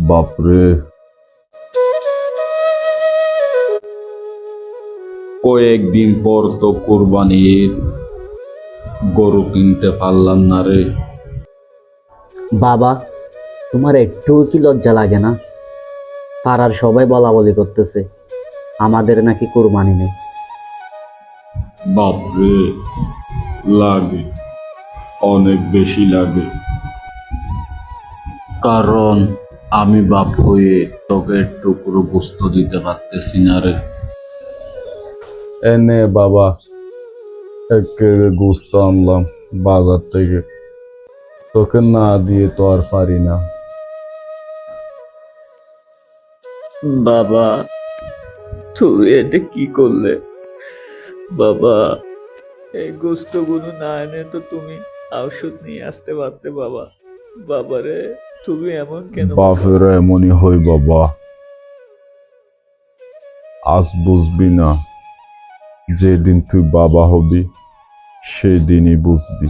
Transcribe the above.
বাপরে, কয়েকদিন পর তো কোরবানি ঈদ, গরু কিনতে পারলাম না রে। বাবা, তোমার একটু কি লজ্জা লাগে না? পাড়ার সবাই বলা বলি করতেছে আমাদের নাকি কোরবানি নেই। বাপরে, লাগে, অনেক বেশি লাগে। কারণ আমি বাপ হয়ে তোকে টুকরো গোস্ত দিতে পারতেছি না রে। এনে বাবা, এক কেজি গোস্ত আনলাম বাজার থেকে, তোকে না দিয়ে তো আর পারি না। বাবা, তুমি এটা কি করলে? বাবা, এই গোস্তগুলো না এনে তো তুমি ঔষধ নিয়ে আসতে পারতে বাবা। বাবারে, তুমি এমন কেন বাবা? বাপের এমনই হই বাবা, আজ বুঝবি না, যেদিন তুই বাবা হবি সেদিনই বুঝবি।